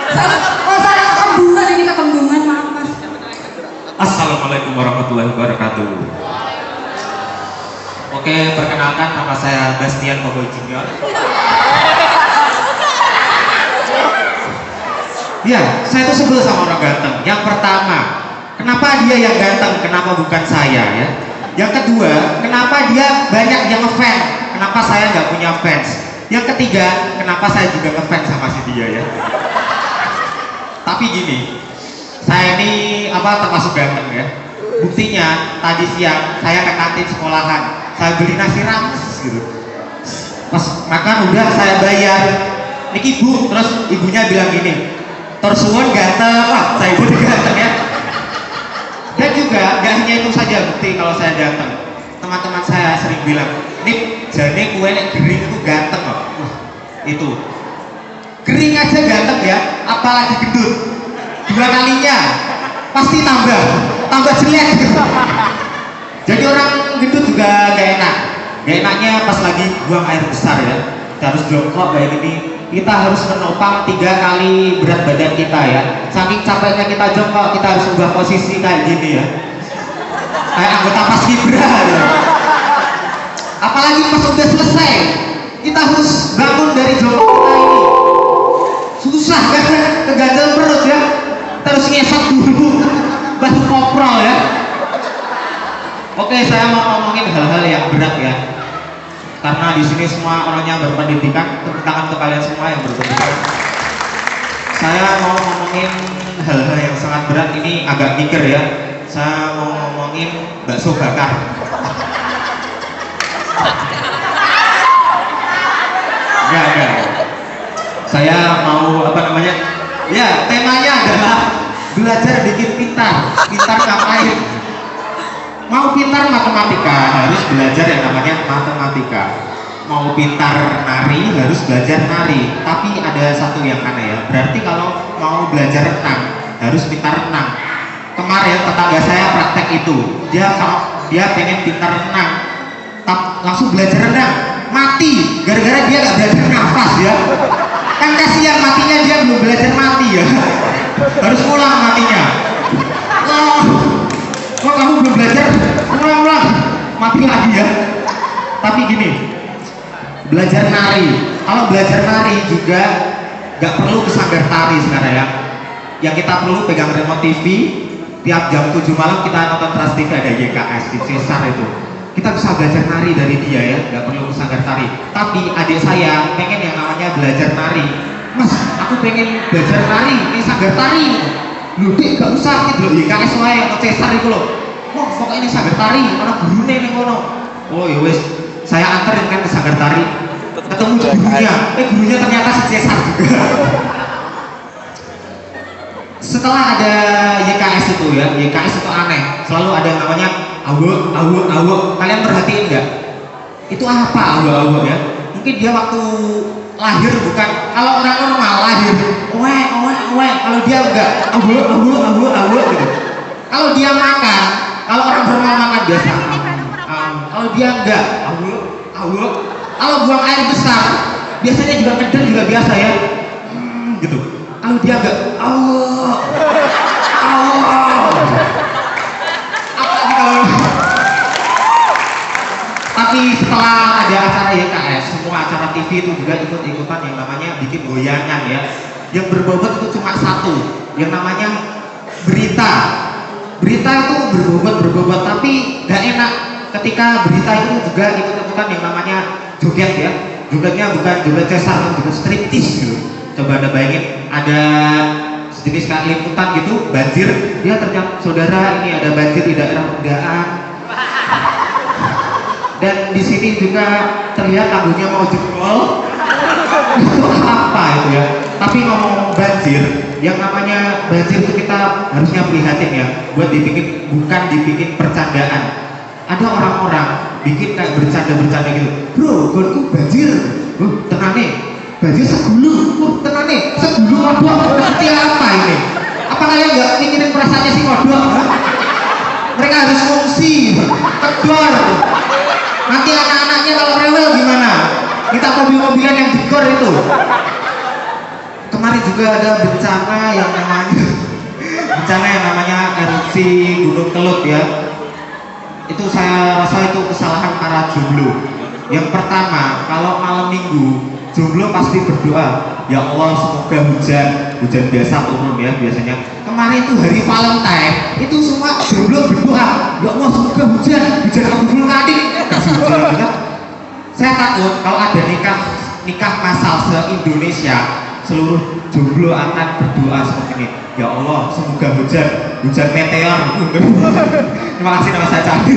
Saya kekembungan ini kekembungan, maaf mas. Assalamualaikum warahmatullahi wabarakatuh. Oke, perkenalkan nama saya Bastian Boboy Junior. Ya, saya tuh sebel sama orang ganteng. Yang pertama, kenapa dia yang ganteng, kenapa bukan saya ya? Yang kedua, kenapa dia banyak yang ngefans, kenapa saya nggak punya fans? Yang ketiga, kenapa saya juga ngefans sama si dia ya? Tapi gini, saya ini termasuk ganteng ya. Buktinya tadi siang saya ke kantin sekolahan, saya beli nasi rames gitu. Pas makan udah saya bayar. Niki bu, terus ibunya bilang gini, tersuwun ganteng, wah saya itu ganteng ya. Dan juga gak hanya itu saja bukti kalau saya ganteng. Teman-teman saya sering bilang, ini jane kue nek gering itu ganteng kok. Wah, itu gering aja ganteng ya, apalagi gendut. Dua kalinya pasti tambah jelek gitu. Jadi orang gendut juga gak enak. Gak enaknya pas lagi buang air besar ya, kita harus jongkok kayak gini. Kita harus menopang 3 kali berat badan kita ya. Saking capeknya kita jongkok, kita harus ubah posisi kayak gini ya, kayak anggota paskibra ya. Apalagi pas udah selesai, kita harus bangun dari jongkok kita ini. Susah kan, keganjal perut ya. Terus ngesot dulu, baru koprol ya. Oke, saya mau ngomongin hal-hal yang berat ya. Karena di sini semua orangnya berpendidikan, tepuk tangan untuk kalian semua yang berpendidikan. Saya mau ngomongin hal-hal yang sangat berat, ini agak mikir ya. Saya mau ngomongin bakso bakar. Enggak. Saya mau ya temanya adalah belajar bikin pintar. Pintar ngapain? Mau pintar matematika harus belajar yang namanya matematika. Mau pintar nari harus belajar nari. Tapi ada satu yang aneh ya. Berarti kalau mau belajar renang harus pintar renang. Kemarin tetangga saya praktek itu. Dia pengen pintar renang, langsung belajar renang, mati gara-gara dia gak belajar nafas ya. Kan kasihan matinya, dia belum belajar mati ya. Harus ulang matinya. Kok kamu belum belajar? Ulang, mati lagi ya. Tapi gini, belajar nari. Kalau belajar nari juga gak perlu ke sanggar tari sekarang ya. Yang kita perlu pegang remote TV. Tiap jam 7 malam kita nonton Trans TV, ada YKS di Cesar itu. Kita bisa belajar nari dari dia ya, gak perlu ke sanggar tari. Tapi adik saya pengen yang namanya belajar nari. Mas, aku pengen belajar nari di sanggar tari. Loh dik, gak usah gitu loh, YKS wae atau Cesar itu loh. Wah, pokoknya ini sanggar tari, mana gurune nih kono. Oh ya wes, saya anterin kan ke sanggar tari. Ketemu gurunya, gurunya ternyata si Cesar juga. Setelah ada YKS itu ya, YKS itu aneh. Selalu ada yang namanya awu. Kalian perhatiin nggak? Itu apa awu ya? Mungkin dia waktu lahir bukan, kalau orang normal lahir, owe. Kalau dia enggak, awu gitu. Kalau dia makan, kalau orang normal makan biasa, kalau dia enggak, awu. Kalau buang air besar, biasanya juga keder juga biasa ya, gitu. Kalau dia enggak, Allah. Tapi setelah ada acara YKS, semua acara TV itu juga ikut-ikutan yang namanya bikin goyangan ya. Yang berbobot itu cuma satu, yang namanya berita. Berita itu berbobot, tapi gak enak ketika berita itu juga ikut-ikutan yang namanya joget ya. Jogetnya bukan joget Cesar, joget striptease gitu. Coba Anda bayangin, ada sejenis kayak liputan gitu, banjir, dia ternyata saudara ini ada banjir di daerah Undaan. Dan di sini juga terlihat tanggulnya mau jebol. Itu apa itu ya? Tapi ngomong banjir, yang namanya banjir itu kita harusnya prihatin ya, buat bukan dibikin percandaan. Ada orang-orang bikin kayak bercanda gitu. Bro, golku banjir. Tenang nih. Banjir segulung, tenang nih, segulung apa? Seperti apa ini? Apa kalian nggak mikirin perasaannya si kodok? Mereka harus ngungsi, kedor. Nanti anak-anaknya kalau rewel gimana? Minta mobil-mobilan yang dikor itu. kemarin juga ada bencana yang namanya erupsi Gunung Kelut ya. Itu saya rasa itu kesalahan para jomblo. Yang pertama, kalau malam minggu jomblo pasti berdoa, ya Allah semoga hujan biasa turun ya biasanya. Kemarin itu hari Valentine, itu semua jomblo berdoa, ya Allah semoga hujan kabul nanti kasih hujan ya. Saya takut kalau ada nikah massal se-Indonesia, seluruh jomblo akan berdoa seperti ini, ya Allah semoga hujan meteor. Terima kasih, nama saya Candi.